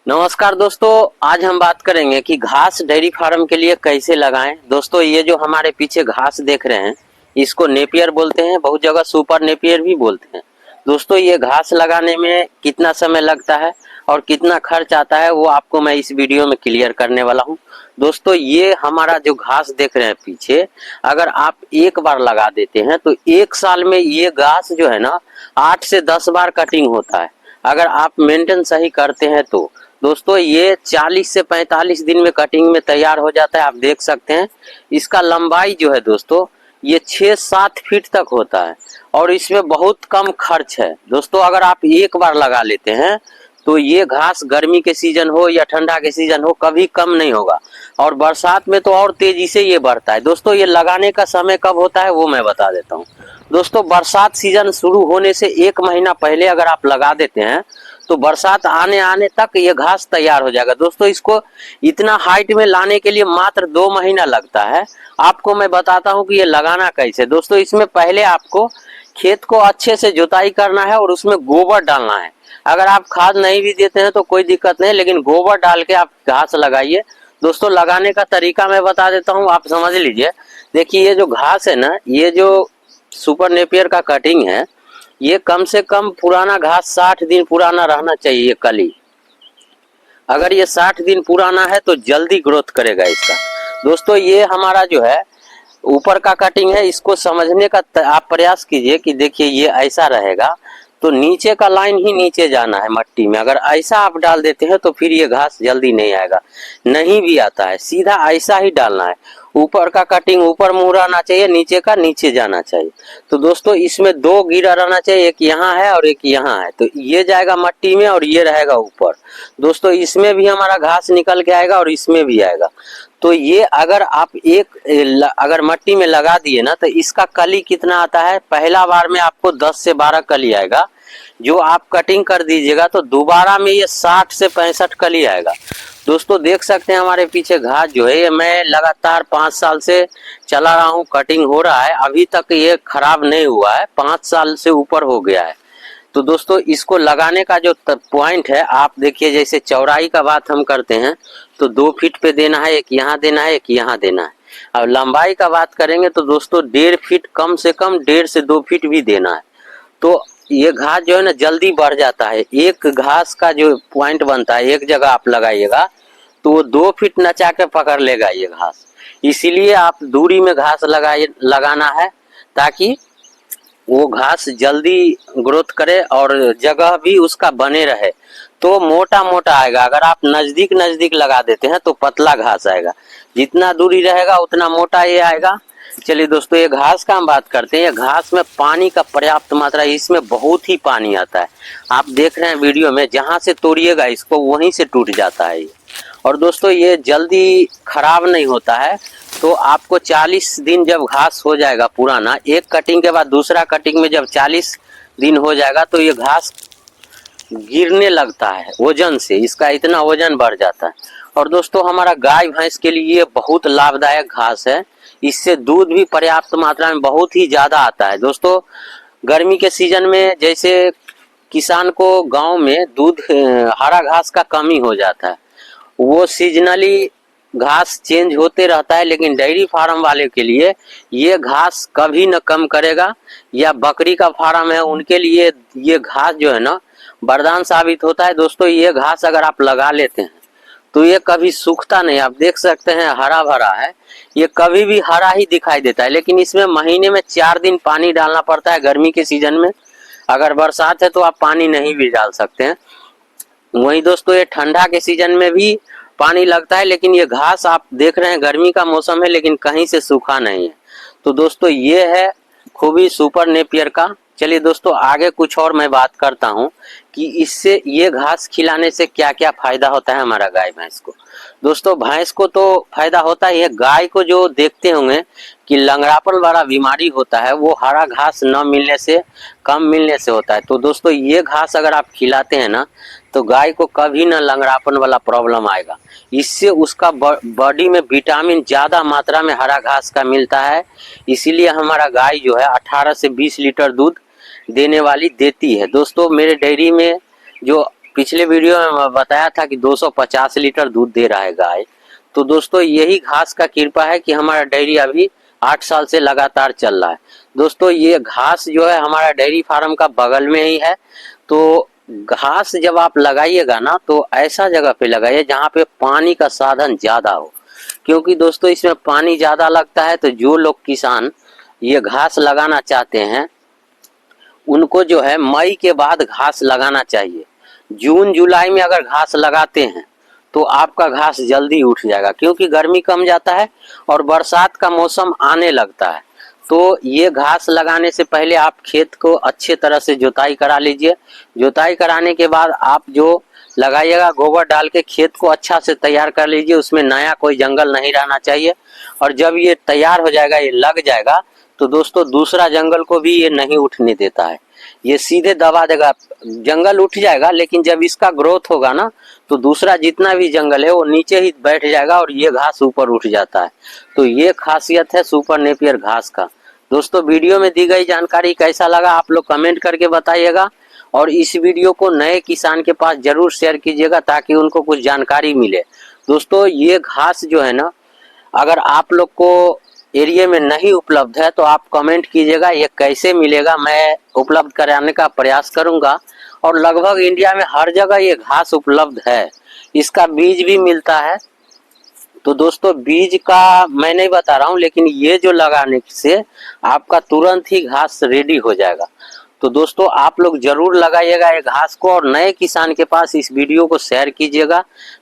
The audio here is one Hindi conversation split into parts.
नमस्कार दोस्तों, आज हम बात करेंगे कि घास डेयरी फार्म के लिए कैसे लगाएं। दोस्तों, ये जो हमारे पीछे घास देख रहे हैं, इसको नेपियर बोलते हैं, बहुत जगह सुपर नेपियर भी बोलते हैं। दोस्तों, ये घास लगाने में कितना समय लगता है और कितना खर्च आता है, वो आपको मैं इस वीडियो में क्लियर करने वाला हूं। दोस्तों, ये हमारा जो घास देख रहे हैं पीछे, अगर आप एक बार लगा देते हैं तो एक साल में ये घास जो है ना 8 से 10 बार कटिंग होता है, अगर आप मेंटेन सही करते हैं तो। दोस्तों, ये 40 से 45 दिन में कटिंग में तैयार हो जाता है। आप देख सकते हैं इसका लंबाई जो है दोस्तों, ये 6-7 फीट तक होता है और इसमें बहुत कम खर्च है। दोस्तों, अगर आप एक बार लगा लेते हैं तो ये घास गर्मी के सीजन हो या ठंडा के सीजन हो कभी कम नहीं होगा, और बरसात में तो और तेजी से ये बढ़ता है। दोस्तों, ये लगाने का समय कब होता है वो मैं बता देता हूँ। दोस्तों, बरसात सीजन शुरू होने से 1 महीना पहले अगर आप लगा देते हैं तो बरसात आने आने तक ये घास तैयार हो जाएगा। दोस्तों, इसको इतना हाइट में लाने के लिए मात्र 2 महीना लगता है। आपको मैं बताता हूँ कि ये लगाना कैसे। दोस्तों, इसमें पहले आपको खेत को अच्छे से जुताई करना है और उसमें गोबर डालना है। अगर आप खाद नहीं भी देते हैं तो कोई दिक्कत नहीं, लेकिन गोबर डाल के आप घास लगाइए। दोस्तों, लगाने का तरीका मैं बता देता हूँ, आप समझ लीजिए। देखिए, ये जो घास है ना, ये जो सुपर नेपियर का कटिंग है, ये कम से कम पुराना घास 60 दिन पुराना रहना चाहिए। कली अगर ये 60 दिन पुराना है तो जल्दी ग्रोथ करेगा इसका। दोस्तों, ये हमारा जो है ऊपर का कटिंग है, इसको समझने का आप प्रयास कीजिए कि देखिए ये ऐसा रहेगा तो नीचे का लाइन ही नीचे जाना है मट्टी में। अगर ऐसा आप डाल देते हैं तो फिर ये घास जल्दी नहीं आएगा, नहीं भी आता है। सीधा ऐसा ही डालना है। ऊपर का कटिंग ऊपर मुंह रहना चाहिए, नीचे का नीचे जाना चाहिए। तो दोस्तों, इसमें 2 गिरा रहना चाहिए, एक यहाँ है और एक यहाँ है। तो ये जाएगा मट्टी में और ये रहेगा ऊपर। दोस्तों, इसमें भी हमारा घास निकल के आएगा और इसमें भी आएगा। तो ये अगर आप अगर मट्टी में लगा दिए ना तो इसका कली कितना आता है, पहला बार में आपको 10 से 12 कली आएगा। जो आप कटिंग कर दीजिएगा तो दोबारा में ये 60 से 65 कली आएगा। दोस्तों, देख सकते हैं हमारे पीछे घास जो है, ये मैं लगातार 5 साल से चला रहा हूँ, कटिंग हो रहा है, अभी तक ये खराब नहीं हुआ है, 5 साल से ऊपर हो गया है। तो दोस्तों, इसको लगाने का जो पॉइंट है, आप देखिए, जैसे चौड़ाई का बात हम करते हैं तो 2 फीट पे देना है, एक यहाँ देना है, एक यहाँ देना है। अब लंबाई का बात करेंगे तो दोस्तों 1.5 फीट, कम से कम 1.5 से 2 फीट भी देना है। तो ये घास जो है ना जल्दी बढ़ जाता है। एक घास का जो पॉइंट बनता है, एक जगह आप लगाइएगा तो वो 2 फीट नचा के पकड़ लेगा ये घास। इसीलिए आप दूरी में घास लगाना है ताकि वो घास जल्दी ग्रोथ करे और जगह भी उसका बने रहे। तो मोटा मोटा आएगा। अगर आप नजदीक नजदीक लगा देते हैं तो पतला घास आएगा, जितना दूरी रहेगा उतना मोटा ये आएगा। चलिए दोस्तों, ये घास का हम बात करते हैं। ये घास में पानी का पर्याप्त मात्रा है, इसमें बहुत ही पानी आता है। आप देख रहे हैं वीडियो में, जहां से तोड़िएगा इसको वहीं से टूट जाता है ये। और दोस्तों, ये जल्दी खराब नहीं होता है। तो आपको 40 दिन जब घास हो जाएगा पुराना, एक कटिंग के बाद दूसरा कटिंग में जब 40 दिन हो जाएगा तो ये घास गिरने लगता है वजन से, इसका इतना वजन बढ़ जाता है। और दोस्तों, हमारा गाय भैंस के लिए बहुत लाभदायक घास है। इससे दूध भी पर्याप्त मात्रा में बहुत ही ज्यादा आता है। दोस्तों, गर्मी के सीजन में जैसे किसान को गांव में दूध हरा घास का कमी हो जाता है, वो सीजनली घास चेंज होते रहता है, लेकिन डेयरी फार्म वाले के लिए ये घास कभी न कम करेगा। या बकरी का फार्म है उनके लिए ये घास जो है ना वरदान साबित होता है। दोस्तों, ये घास अगर आप लगा लेते हैं तो ये कभी सूखता नहीं। आप देख सकते हैं हरा भरा है, ये कभी भी हरा ही दिखाई देता है। लेकिन इसमें महीने में 4 दिन पानी डालना पड़ता है गर्मी के सीजन में। अगर बरसात है तो आप पानी नहीं भी डाल सकते हैं। वहीं दोस्तों, ये ठंडा के सीजन में भी पानी लगता है, लेकिन ये घास आप देख रहे हैं गर्मी का मौसम है लेकिन कहीं से सूखा नहीं है। तो दोस्तों, ये है खूबी सुपर नेपियर का। चलिए दोस्तों, आगे कुछ और मैं बात करता हूं कि इससे ये घास खिलाने से क्या क्या फायदा होता है हमारा गाय भैंस को। दोस्तों, भैंस को तो फायदा होता ही है। गाय को जो देखते होंगे कि लंगड़ापन वाला बीमारी होता है, वो हरा घास न मिलने से, कम मिलने से होता है। तो दोस्तों, ये घास अगर आप खिलाते हैं ना तो गाय को कभी ना लंगड़ापन वाला प्रॉब्लम आएगा। इससे उसका बॉडी में विटामिन ज्यादा मात्रा में हरा घास का मिलता है। इसीलिए हमारा गाय जो है 18 से 20 लीटर दूध देने वाली देती है। दोस्तों, मेरे डेयरी में जो पिछले वीडियो में बताया था कि 250 लीटर दूध दे रहा है गाय। तो दोस्तों यही घास का कृपा है कि हमारा डेयरी अभी 8 साल से लगातार चल रहा है। दोस्तों ये घास जो है हमारा डेयरी फार्म का बगल में ही है। तो घास जब आप लगाइएगा ना तो ऐसा जगह पे लगाइए जहाँ पे पानी का साधन ज्यादा हो, क्योंकि दोस्तों इसमें पानी ज्यादा लगता है। तो जो लोग किसान ये घास लगाना चाहते हैं उनको जो है मई के बाद घास लगाना चाहिए। जून जुलाई में अगर घास लगाते हैं तो आपका घास जल्दी उठ जाएगा, क्योंकि गर्मी कम जाता है और बरसात का मौसम आने लगता है। तो ये घास लगाने से पहले आप खेत को अच्छे तरह से जुताई करा लीजिए। जुताई कराने के बाद आप जो लगाइएगा गोबर डाल के खेत को अच्छा से तैयार कर लीजिए, उसमें नया कोई जंगल नहीं रहना चाहिए। और जब ये तैयार हो जाएगा, ये लग जाएगा, तो दोस्तों दूसरा जंगल को भी ये नहीं उठने देता है, ये सीधे दबा देगा। जंगल उठ जाएगा लेकिन जब इसका ग्रोथ होगा ना तो दूसरा जितना भी जंगल है वो नीचे ही बैठ जाएगा और ये घास ऊपर उठ जाता है। तो ये खासियत है सुपर नेपियर घास का। दोस्तों वीडियो में दी गई जानकारी कैसा लगा आप लोग कमेंट करके बताइएगा, और इस वीडियो को नए किसान के पास जरूर शेयर कीजिएगा ताकि उनको कुछ जानकारी मिले। दोस्तों ये घास जो है ना, अगर आप लोग को एरिया में नहीं उपलब्ध है तो आप कमेंट कीजिएगा ये कैसे मिलेगा, मैं उपलब्ध कराने का प्रयास करूंगा। और लगभग इंडिया में हर जगह ये घास उपलब्ध है, इसका बीज भी मिलता है। तो दोस्तों बीज का मैं नहीं बता रहा हूँ, लेकिन ये जो लगाने से आपका तुरंत ही घास रेडी हो जाएगा। तो दोस्तों आप लोग जरूर लगाइएगा ये घास को, और नए किसान के पास इस वीडियो को शेयर कीजिएगा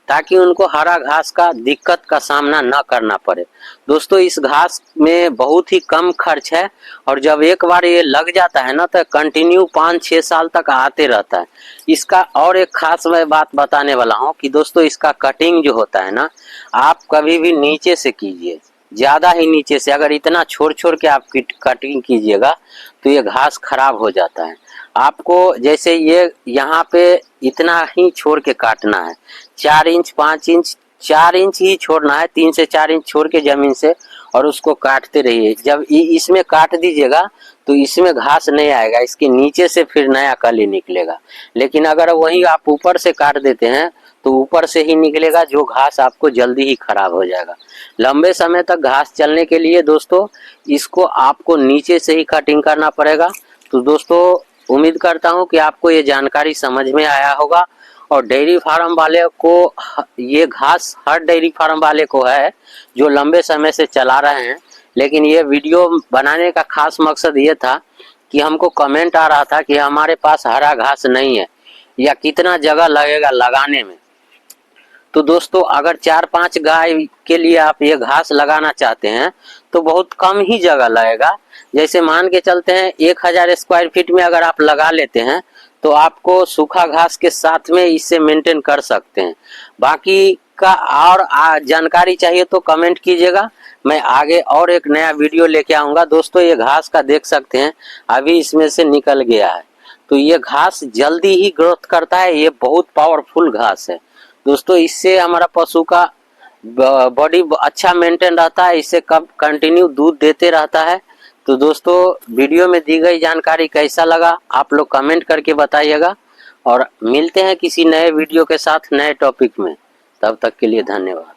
ताकि उनको हरा घास का दिक्कत का सामना न करना पड़े। दोस्तों इस घास में बहुत ही कम खर्च है, और जब एक बार ये लग जाता है ना तो कंटिन्यू 5-6 साल तक आते रहता है। इसका और एक खास मैं बात बताने वाला हूँ कि दोस्तों इसका कटिंग जो होता है ना, आप कभी भी नीचे से कीजिए, ज्यादा ही नीचे से। अगर इतना छोड़ छोड़ के आप कटिंग कीजिएगा तो ये घास खराब हो जाता है। आपको जैसे ये यहाँ पे इतना ही छोड़ के काटना है, 4 इंच 5 इंच 4 इंच ही छोड़ना है, 3 से 4 इंच छोड़ के जमीन से, और उसको काटते रहिए। जब इसमें काट दीजिएगा तो इसमें घास नहीं आएगा, इसके नीचे से फिर नया कली निकलेगा। लेकिन अगर वही आप ऊपर से काट देते हैं तो ऊपर से ही निकलेगा, जो घास आपको जल्दी ही खराब हो जाएगा। लंबे समय तक घास चलने के लिए दोस्तों इसको आपको नीचे से ही कटिंग करना पड़ेगा। तो दोस्तों उम्मीद करता हूं कि आपको ये जानकारी समझ में आया होगा, और डेयरी फार्म वाले को ये घास हर डेयरी फार्म वाले को है जो लंबे समय से चला रहे हैं। लेकिन ये वीडियो बनाने का खास मकसद ये था कि हमको कमेंट आ रहा था कि हमारे पास हरा घास नहीं है या कितना जगह लगेगा लगाने में। तो दोस्तों अगर 4-5 गाय के लिए आप ये घास लगाना चाहते हैं तो बहुत कम ही जगह लगेगा। जैसे मान के चलते हैं 1000 स्क्वायर फीट में अगर आप लगा लेते हैं तो आपको सूखा घास के साथ में इससे मेंटेन कर सकते हैं। बाकी का और जानकारी चाहिए तो कमेंट कीजिएगा, मैं आगे और एक नया वीडियो लेके आऊंगा। दोस्तों ये घास का देख सकते हैं अभी इसमें से निकल गया है, तो ये घास जल्दी ही ग्रोथ करता है, ये बहुत पावरफुल घास है। दोस्तों इससे हमारा पशु का बॉडी अच्छा मेंटेन रहता है, इससे कब कंटिन्यू दूध देते रहता है। तो दोस्तों वीडियो में दी गई जानकारी कैसा लगा आप लोग कमेंट करके बताइएगा, और मिलते हैं किसी नए वीडियो के साथ नए टॉपिक में। तब तक के लिए धन्यवाद।